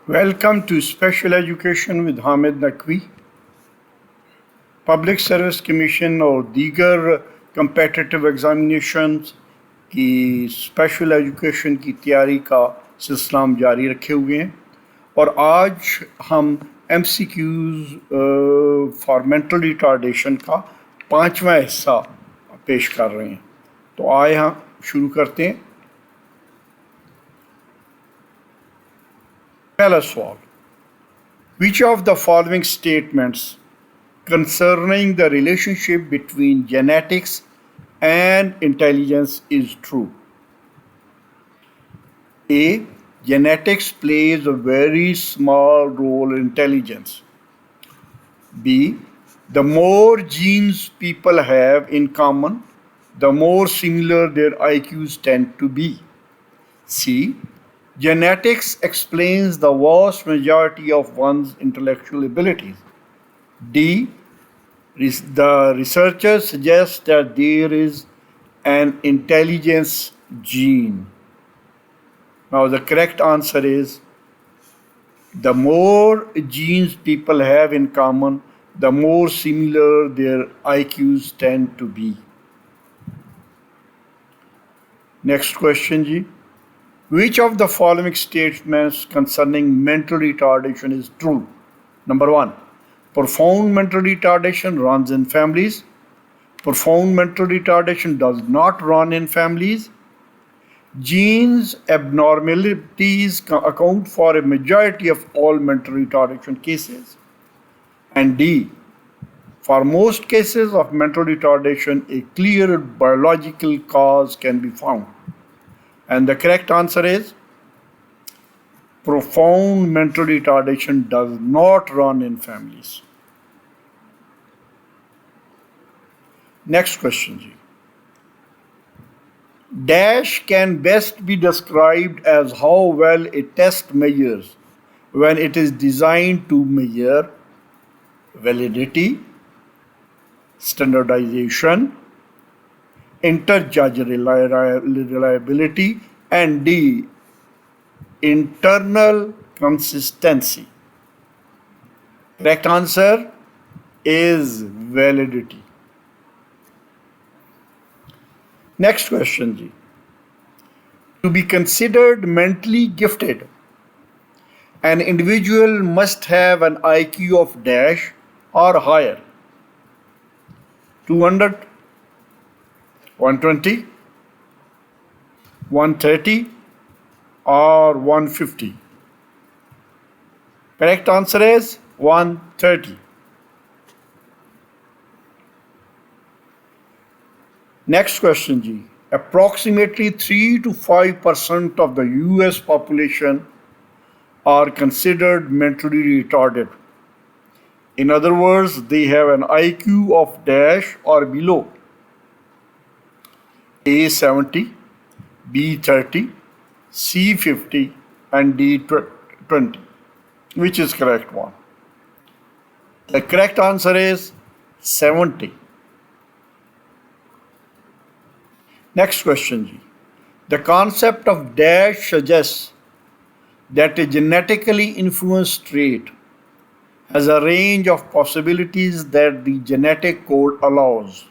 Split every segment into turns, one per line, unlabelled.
Welcome to Special Education with Hamid Naqvi. Public service commission और दीगर competitive examinations की special education की तैयारी का सिलसिला हम जारी रखे हुए हैं और आज हम MCQs फॉर मेंटल रिटार्डेशन का 5वां हिस्सा पेश कर रहे हैं। तो आए हम शुरू करते हैं। पहला सवाल, Which of the following statements concerning the relationship between genetics and intelligence is true? A. Genetics plays a very small role in intelligence. B. The more genes people have in common, the more similar their IQs tend to be. C. Genetics explains the vast majority of one's intellectual abilities. D. The researchers suggest that there is an intelligence gene. Now the correct answer is the more genes people have in common, the more similar their IQs tend to be. Next question, Ji. Which of the following statements concerning mental retardation is true? Number 1. Profound mental retardation runs in families. Profound mental retardation does not run in families. Genes abnormalities account for a majority of all mental retardation cases. And D. For most cases of mental retardation, a clear biological cause can be found. And the correct answer is profound mental retardation does not run in families. Next question, Ji. Dash can best be described as how well a test measures when it is designed to measure validity, standardization, inter-judge reliability, and D. internal consistency. Correct answer is validity. Next question, Ji. To be considered mentally gifted, an individual must have an IQ of dash or higher. 200, 120, 130, or 150. Correct answer is 130. Next question, Ji. Approximately 3 to 5% of the US population are considered mentally retarded. In other words, they have an IQ of dash or below. A 70, B 30, C 50, and D 20. Which is correct one? The correct answer is 70. Next question, Ji. The concept of dash suggests that a genetically influenced trait has a range of possibilities that the genetic code allows.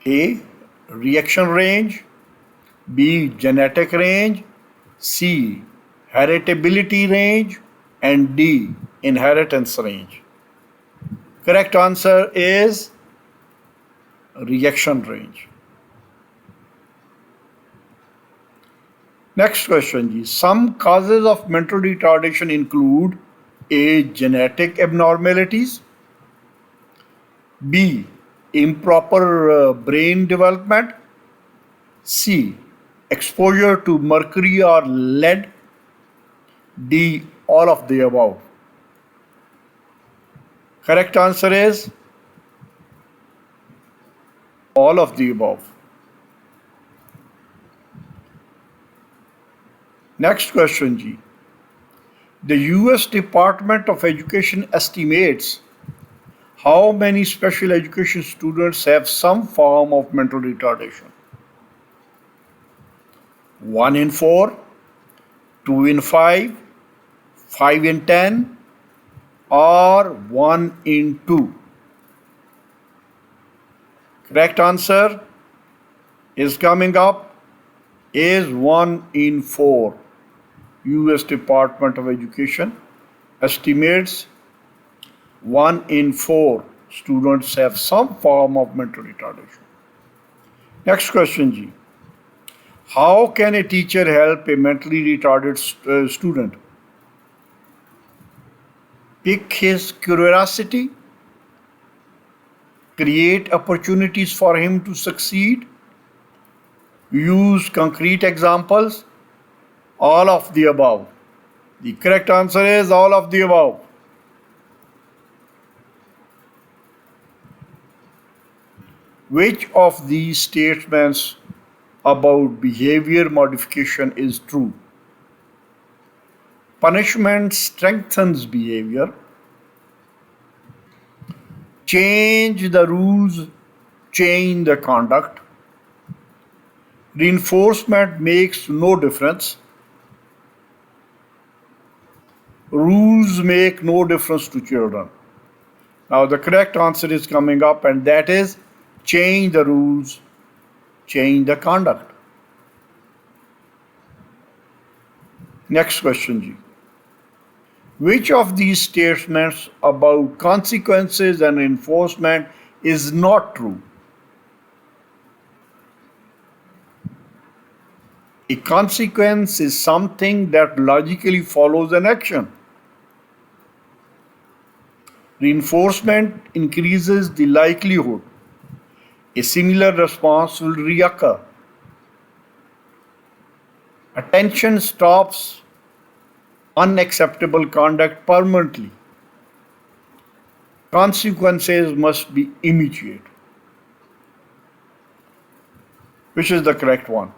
A. Reaction range, B. Genetic range, C. Heritability range, and D. Inheritance range. Correct answer is reaction range. Next question, Ji. Some causes of mental retardation include A. Genetic abnormalities, B. Improper brain development, C. Exposure to mercury or lead, D. All of the above. Correct answer is all of the above. Next question, Ji. The US Department of Education estimates how many special education students have some form of mental retardation. 1 in 4, 2 in 5, 5 in 10, or 1 in 2? Correct answer is coming up is 1 in 4. US Department of Education estimates 1 in 4 students have some form of mental retardation. Next question, G. How can a teacher help a mentally retarded student? Pick his curiosity, create opportunities for him to succeed, use concrete examples, all of the above. The correct answer is all of the above. Which of these statements about behavior modification is true? Punishment strengthens behavior. Change the rules, change the conduct. Reinforcement makes no difference. Rules make no difference to children. Now the correct answer is coming up, and that is change the rules, change the conduct. Next question, G. Which of these statements about consequences and enforcement is not true? A consequence is something that logically follows an action. Reinforcement increases the likelihood a similar response will reoccur. Attention stops unacceptable conduct permanently. Consequences must be immediate. Which is the correct one?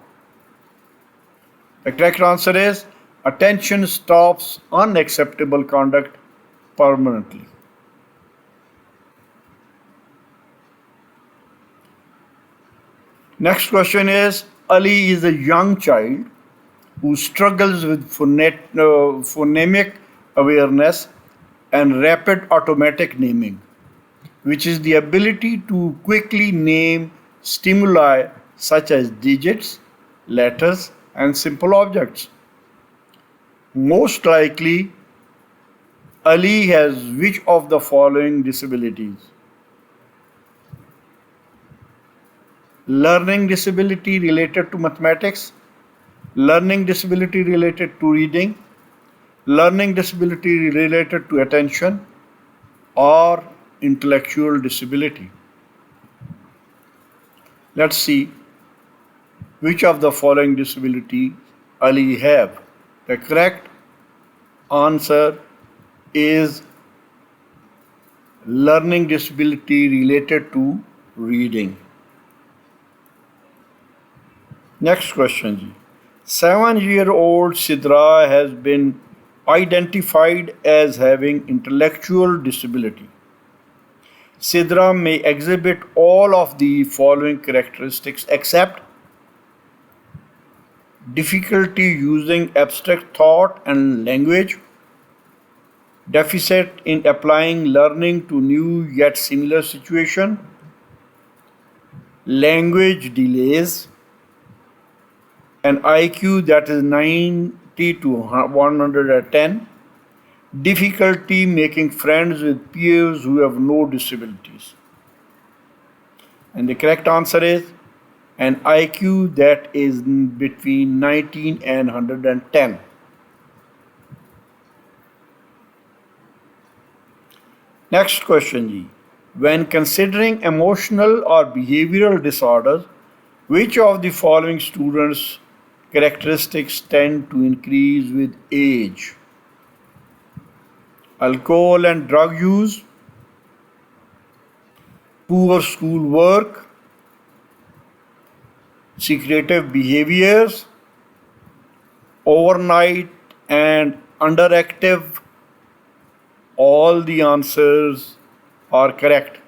The correct answer is attention stops unacceptable conduct permanently. Next question is, Ali is a young child who struggles with phonemic awareness and rapid automatic naming, which is the ability to quickly name stimuli such as digits, letters, and simple objects. Most likely, Ali has which of the following disabilities? Learning disability related to mathematics, learning disability related to reading, learning disability related to attention, or intellectual disability. Let's see which of the following disability Ali have. The correct answer is learning disability related to reading. Next question, Ji. 7-year-old Sidra has been identified as having intellectual disability. Sidra may exhibit all of the following characteristics except difficulty using abstract thought and language, deficit in applying learning to new yet similar situation, language delays, an IQ that is 90 to 110, difficulty making friends with peers who have no disabilities. And the correct answer is an IQ that is between 19 and 110. Next question, Ji. When considering emotional or behavioral disorders, which of the following students' characteristics tend to increase with age? Alcohol and drug use, poor school work, secretive behaviors, overnight and underactive. All the answers are correct.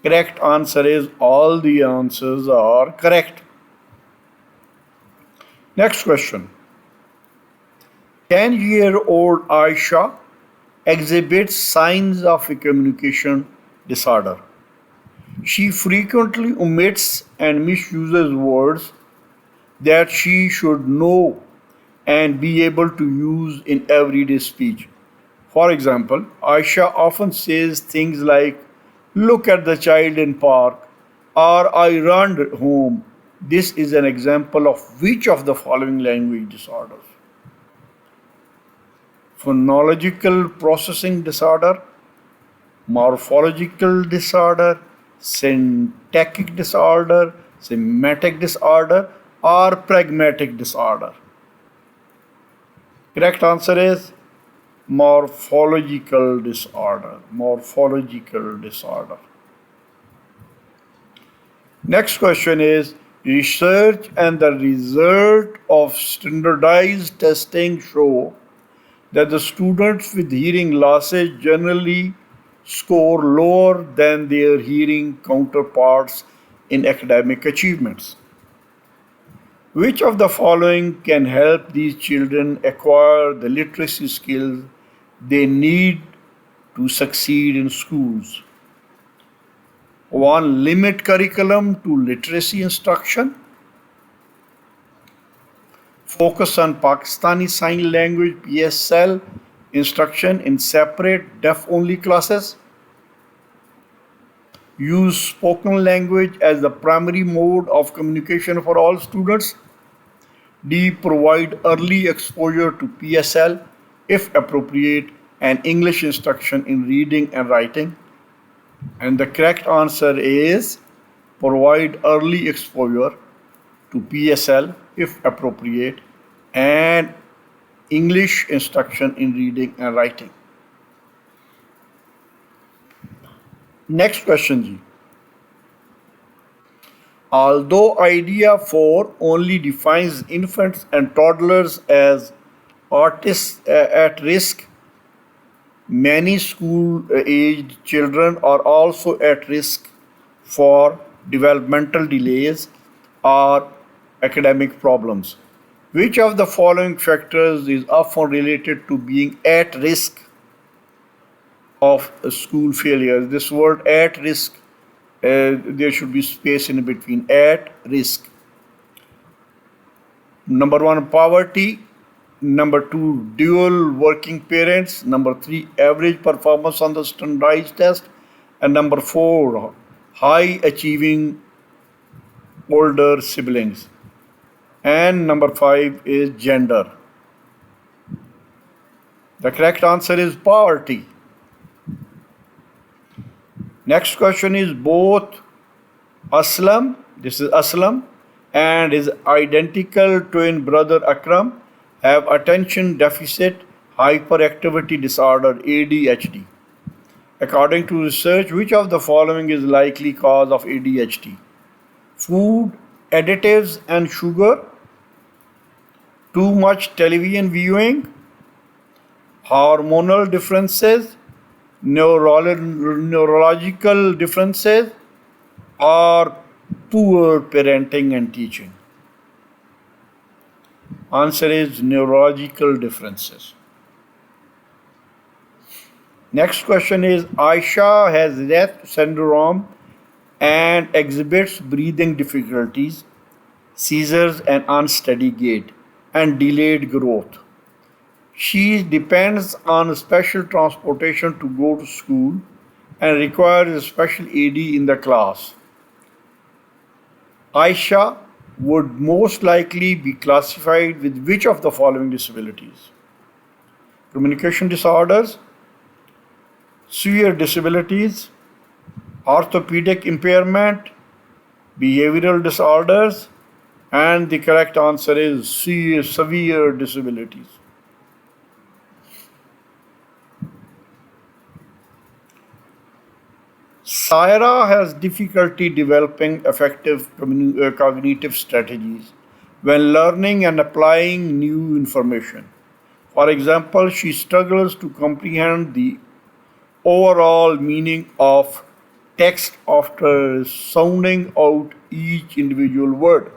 Correct answer is all the answers are correct. Next question. 10-year-old Aisha exhibits signs of a communication disorder. She frequently omits and misuses words that she should know and be able to use in everyday speech. For example, Aisha often says things like, "Look at the child in park," or "I run home." This is an example of which of the following language disorders? Phonological processing disorder, morphological disorder, syntactic disorder, semantic disorder, or pragmatic disorder. Correct answer is morphological disorder. Morphological disorder. Next question is, research and the result of standardized testing show that the students with hearing losses generally score lower than their hearing counterparts in academic achievements. Which of the following can help these children acquire the literacy skills they need to succeed in schools? 1. Limit curriculum to literacy instruction. Focus on Pakistani Sign Language (PSL) instruction in separate deaf-only classes. Use spoken language as the primary mode of communication for all students. D. Provide early exposure to PSL, if appropriate, and English instruction in reading and writing. And the correct answer is provide early exposure to PSL, if appropriate, and English instruction in reading and writing. Next question, Ji. Although Idea 4 only defines infants and toddlers as artists at risk, many school-aged children are also at risk for developmental delays or academic problems. Which of the following factors is often related to being at risk of school failures? This word at risk, there should be space in between. At risk. Number 1, poverty. Number 2, dual working parents. Number 3, average performance on the standardized test. And number 4, high achieving older siblings. And number 5 is gender. The correct answer is poverty. Next question is, both Aslam, this is Aslam, and his identical twin brother Akram have attention deficit hyperactivity disorder ADHD. According to research, which of the following is likely cause of ADHD? Food, additives and sugar, too much television viewing, hormonal differences, neurological differences, or poor parenting and teaching. Answer is neurological differences. Next question is, Aisha has Rett syndrome and exhibits breathing difficulties, seizures and unsteady gait, and delayed growth. She depends on special transportation to go to school and requires a special AD in the class. Aisha would most likely be classified with which of the following disabilities? Communication disorders, severe disabilities, orthopedic impairment, behavioral disorders, and the correct answer is severe disabilities. Saira has difficulty developing effective cognitive strategies when learning and applying new information. For example, she struggles to comprehend the overall meaning of text after sounding out each individual word.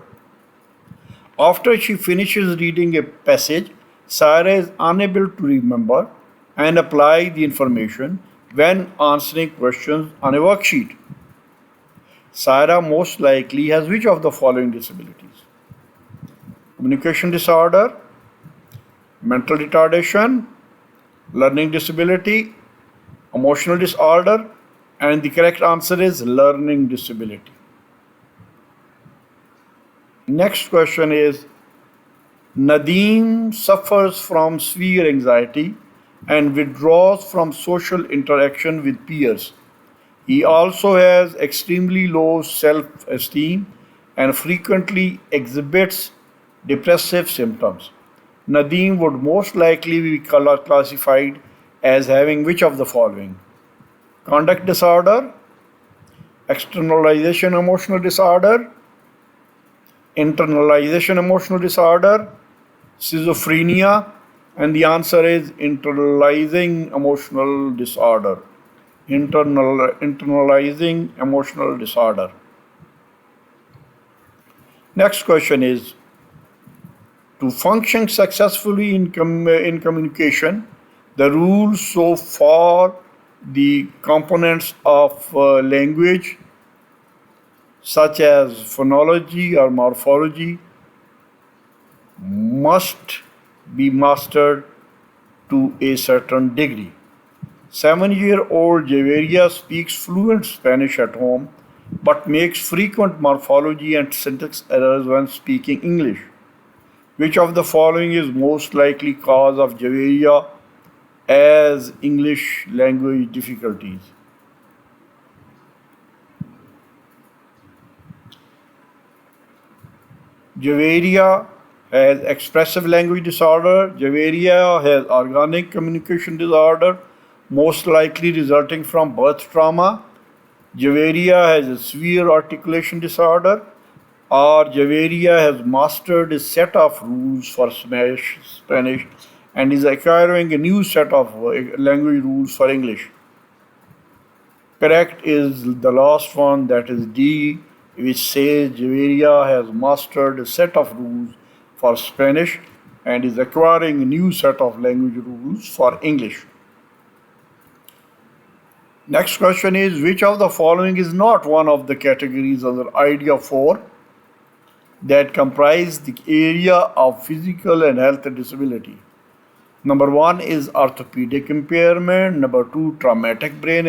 After she finishes reading a passage, Sarah is unable to remember and apply the information when answering questions on a worksheet. Sarah most likely has which of the following disabilities? Communication disorder, mental retardation, learning disability, emotional disorder, and the correct answer is learning disability. Next question is Nadeem suffers from severe anxiety and withdraws from social interaction with peers. He also has extremely low self esteem and frequently exhibits depressive symptoms. Nadeem would most likely be classified as having which of the following? Conduct disorder, externalization emotional disorder, internalization emotional disorder, schizophrenia, and the answer is internalizing emotional disorder. Internalizing emotional disorder. Next question is to function successfully in communication, the rules so far the components of language such as phonology or morphology must be mastered to a certain degree. 7-year-old Javeria speaks fluent Spanish at home but makes frequent morphology and syntax errors when speaking English. Which of the following is most likely cause of Javeria as English language difficulties? Javeria has expressive language disorder. Javeria has organic communication disorder, most likely resulting from birth trauma. Javeria has a severe articulation disorder, or Javeria has mastered a set of rules for Spanish and is acquiring a new set of language rules for English. Correct is the last one, that is D, which says Javeria has mastered a set of rules for Spanish and is acquiring a new set of language rules for English. Next question is which of the following is not one of the categories under idea 4 that comprise the area of physical and health disability? Number 1 is orthopedic impairment. Number 2, traumatic brain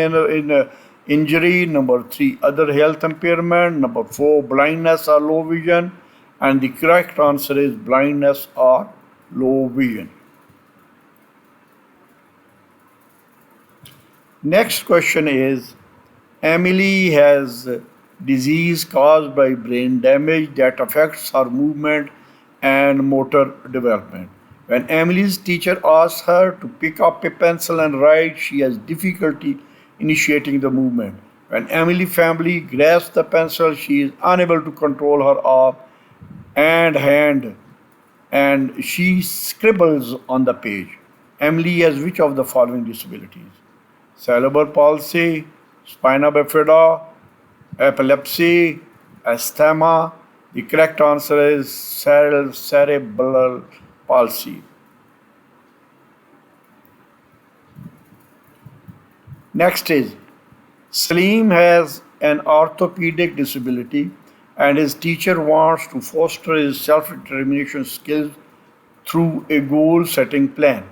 injury. Number 3, other health impairment. Number 4, blindness or low vision. And the correct answer is blindness or low vision. Next question is Emily has disease caused by brain damage that affects her movement and motor development. When Emily's teacher asks her to pick up a pencil and write, she has difficulty initiating the movement. When Emily's family grasps the pencil, she is unable to control her arm and hand and she scribbles on the page. Emily has which of the following disabilities? Cerebral palsy, spina bifida, epilepsy, asthma. The correct answer is cerebral palsy. Next is Salim has an orthopedic disability and his teacher wants to foster his self-determination skills through a goal-setting plan.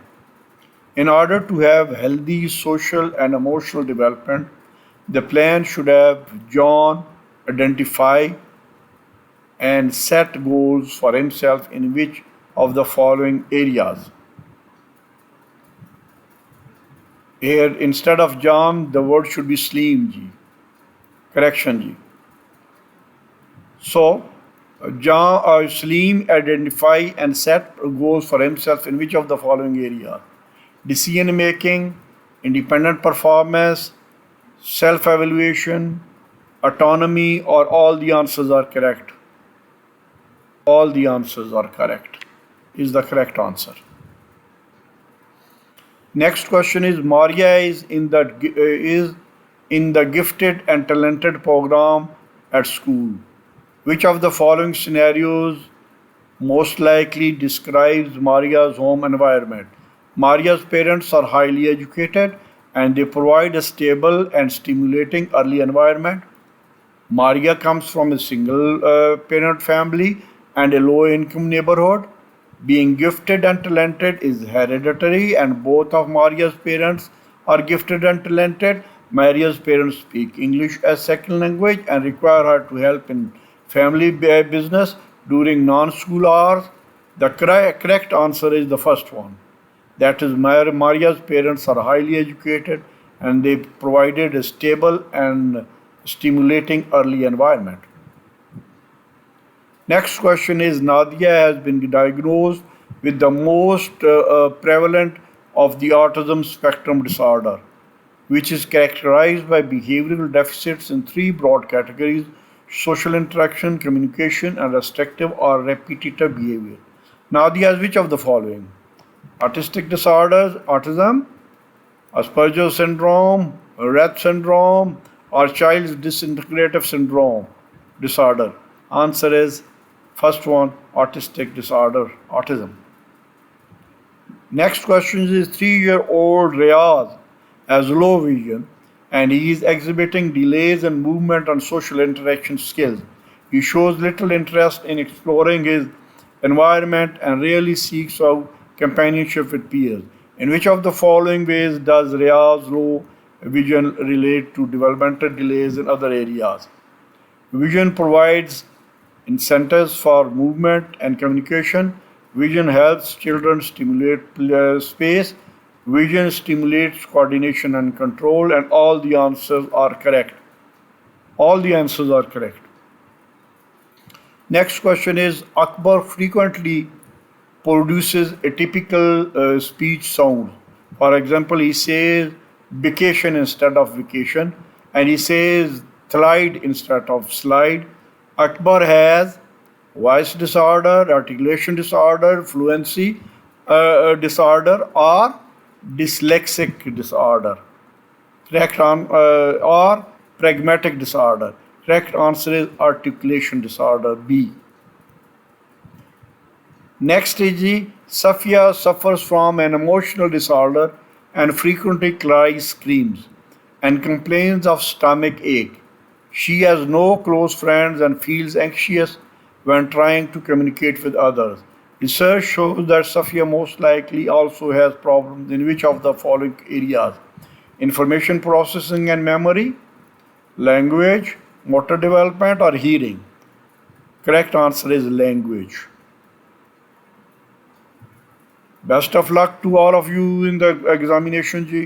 In order to have healthy social and emotional development, the plan should have John identify and set goals for himself in which of the following areas. Here, instead of John, the word should be Slim ji. Correction ji. So, Slim identify and set goals for himself in which of the following areas? Decision making, independent performance, self-evaluation, autonomy, or all the answers are correct? All the answers are correct is the correct answer. Next question is Maria is in the gifted and talented program at school. Which of the following scenarios most likely describes Maria's home environment? Maria's parents are highly educated and they provide a stable and stimulating early environment. Maria comes from a single parent family and a low income neighborhood. Being gifted and talented is hereditary, and both of Maria's parents are gifted and talented. Maria's parents speak English as second language and require her to help in family business during non school hours. The correct answer is the first one. That is, Maria's parents are highly educated and they provided a stable and stimulating early environment. Next question is, Nadia has been diagnosed with the most prevalent of the autism spectrum disorder, which is characterized by behavioral deficits in three broad categories: social interaction, communication, and restrictive or repetitive behavior. Nadia has which of the following? Autistic disorders, autism, Asperger's syndrome, Rett syndrome, or child's disintegrative syndrome disorder. Answer is first one, autistic disorder, autism. Next question is, 3-year-old Riaz has low vision and he is exhibiting delays in movement and social interaction skills. He shows little interest in exploring his environment and rarely seeks out companionship with peers. In which of the following ways does Riaz's low vision relate to developmental delays in other areas? Vision provides incentives for movement and communication. Vision helps children stimulate space. Vision stimulates coordination and control, and all the answers are correct. All the answers are correct. Next question is, Akbar frequently produces a typical speech sound. For example, he says vacation instead of vacation, and he says slide instead of slide. Akbar has voice disorder, articulation disorder, fluency disorder, or dyslexic disorder. Correct or pragmatic disorder. Correct answer is articulation disorder, B. Next is, Safia suffers from an emotional disorder and frequently cries, screams, and complains of stomach ache. She has no close friends and feels anxious when trying to communicate with others. Research shows that Safia most likely also has problems in which of the following areas? Information processing and memory, language, motor development, or hearing. Correct answer is language. Best of luck to all of you in the examination, Ji.